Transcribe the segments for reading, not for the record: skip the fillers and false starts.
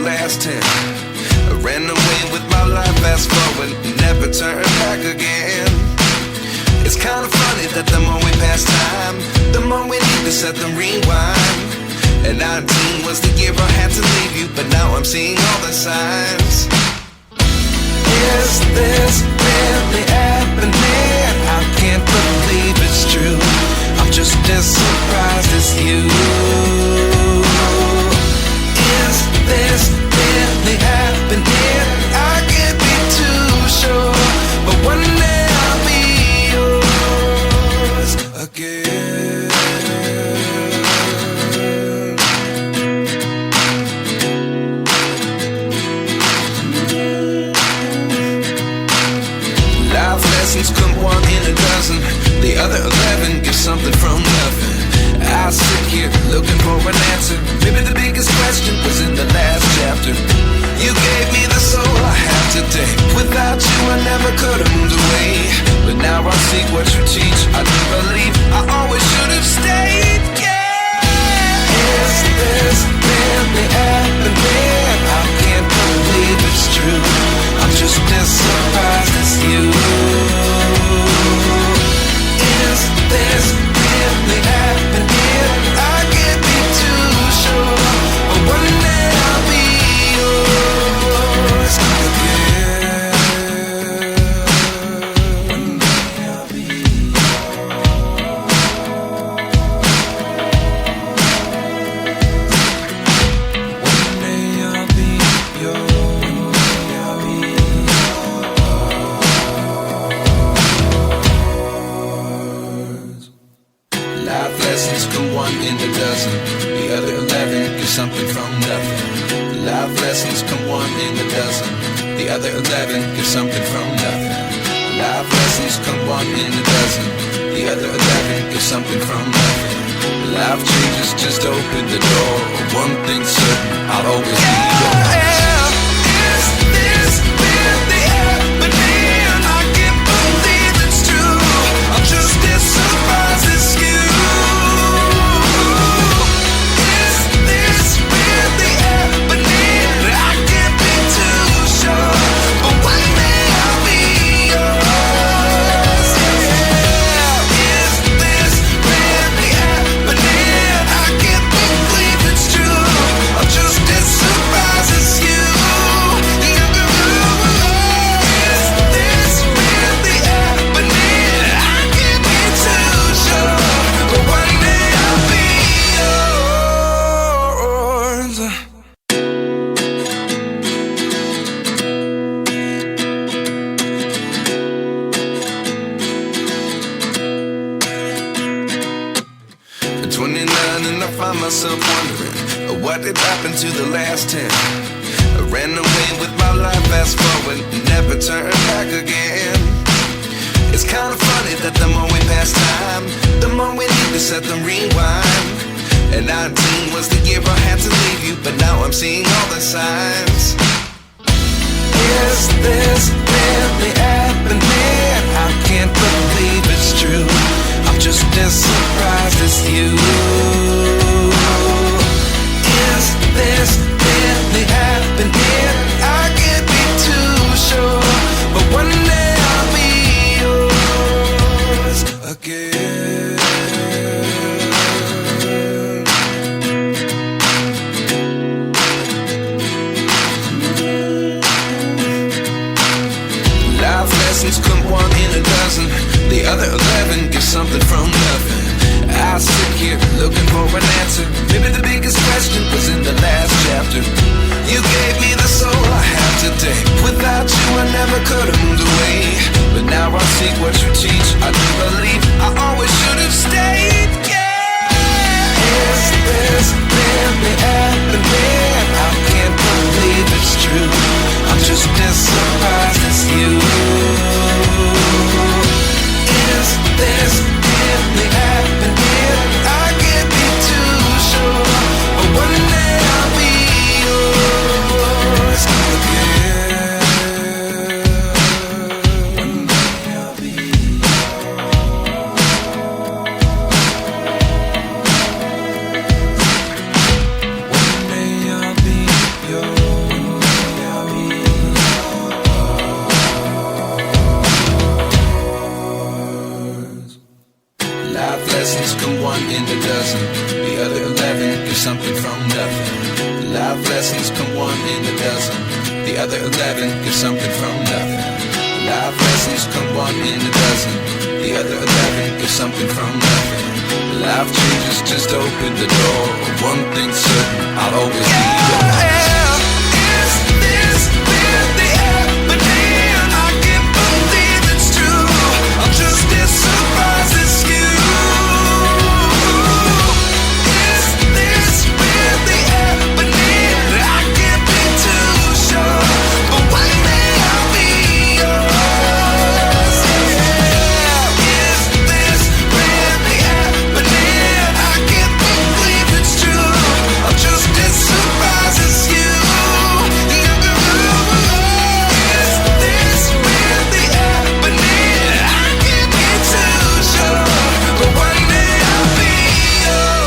last 10. I ran away with my life, fast forward, never turn back again. It's kind of funny that the more we pass time, the more we need to set the rewind. And 19 was the year I had to leave you, but now I'm seeing all the signs. Is this really happening? I can't believe it's true. I'm just as surprised as you. Is this really happening? I can't be too sure, but one day I'll be yours again. Life lessons come one in a dozen. The other 11 give something from nothing. I sit here looking for an answer. Maybe the biggest question was in the last chapter. You gave me the soul I have today. Without you I never could have moved away. But now I see what you teach. I do believe I always should have stayed. Yeah. Is this really happening? I can't believe it's true. I'm just as surprised as you. Is this really happening? I can't be too sure, but one day I'll be yours again. One day I'll be yours. One day I'll be yours. One day I'll be yours. Life lessons come one in a dozen. The other 11 give something from nothing. Life lessons come one in a dozen. The other 11 give something from nothing. Life lessons come one in a dozen. The other 11 give something from nothing. Life changes just open the door. One thing's certain, I'll always be yours. Is this really happening? I can't believe it's true. I'm just as surprised as you. Is this really happening? I can't be too sure, but one day I'll be yours. Yeah. Is this really happening? I can't believe it's true. I'm just as surprised as you. Is this really happening? I can't be too sure, but one day I'll be yours. At 29 and I find myself wondering what did happen to the last 10. I ran away with my life, fast forward, never turn back again. It's kind of funny that the more we pass time, the more we need to set the rewind. And 19 was the year I had to leave you, but now I'm seeing all the signs. Is this really happening? I can't believe it's true. I'm just as surprised as you. Is this really happening? I can't be too sure, but one day I'll be yours again. Life lessons come one in a dozen. The other 11 give something from nothing. I sit here looking for an answer. Maybe the biggest question was in the last chapter. You gave me the soul I have today. Without you I never could have moved away. But now I see what you teach. I do believe I always should have stayed. Yeah. Is this really happening? I can't believe it's true. I'm just as surprised as you. Is this really happening? I can't be too sure, but one day I'll be yours again. One day I'll be yours. come one in a dozen. The other 11 give something from nothing. Life lessons come one in a dozen. The other 11 give something from nothing. Life changes, just open the door. One thing's certain, I'll always be yours. Is this really happening? I can't believe it's true. I'm just as surprised as you. Is this really happening? I can't be too sure, but one day I'll be yours. Is this really happening? I can't believe it's true. I'm just as surprised as you. Is this really happening? I can't be too sure, but one day I'll be yours.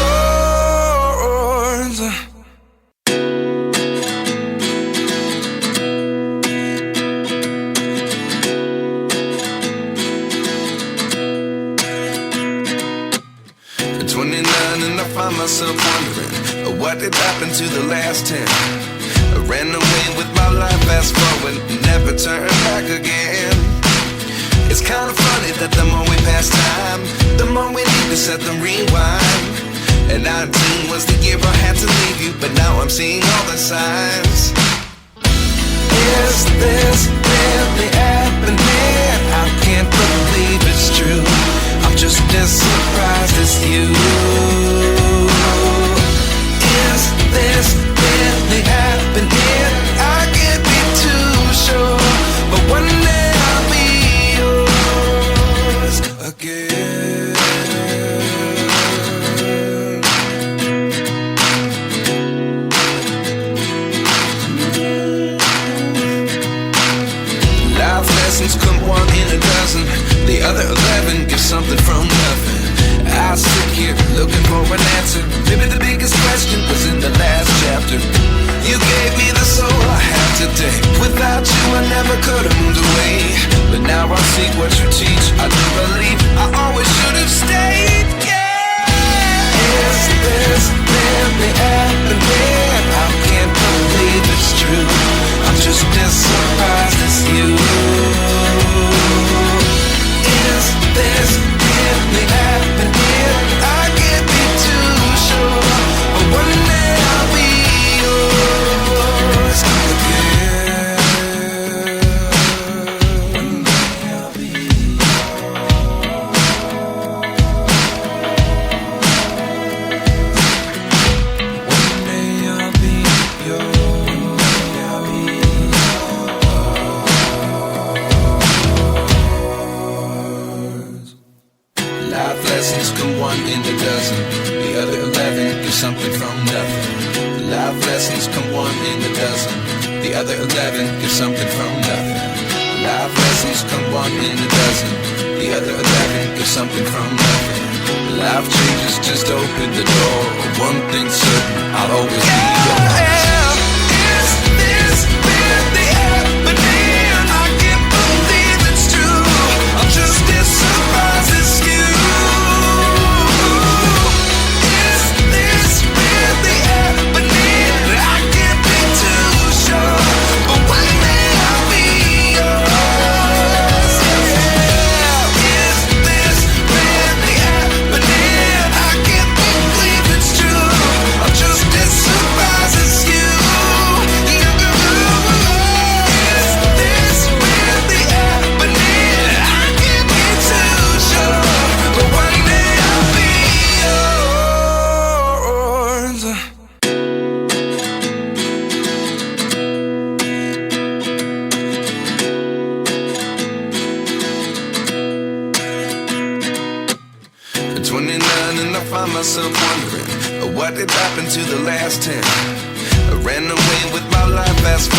At 29 and I find myself wondering, what did happen to the last 10? I ran away with my life, fast forward, never turn back again. It's kind of funny that the more we pass time, the more we need to set the rewind. And 19 was the year I had to leave you, but now I'm seeing all the signs. Is this really happening? I can't believe it's true. I'm just as surprised as you. Is this really happening? I can't be too sure, but one day I'll be yours again. Life lessons come one in a dozen. The other 11 give something from nothing. I sit here looking for an answer. Maybe the biggest question was in the last chapter. You gave me the soul I have today. Without you I never could have moved away. But now I see what you teach. I do believe I always should have stayed. Yeah. Is this really happening? I can't believe it's true. I'm just as surprised as you. Is this really happening? I can't be too sure, but one day I'll be yours again. One day I'll be yours. One day I'll be yours. Life lessons come one in a dozen. The other 11 give something from nothing. Life lessons come one in a dozen. The other 11 give something from nothing. Life lessons come one in a dozen. The other 11 give something from nothing. Life changes, just open the door. One thing's certain, I'll always be yours. Is this really happening? I can't believe it's true. I'm just as surprised as you. Is this really happening? I can't be too sure, but one day I'll be yours. Is this really happening? I can't believe it's true. I'm just as surprised as you. Is this really happening? I can't be too sure, but one day I'll be yours. At 29 and I find myself wondering, what did happen to the last 10? I ran away with my life, fast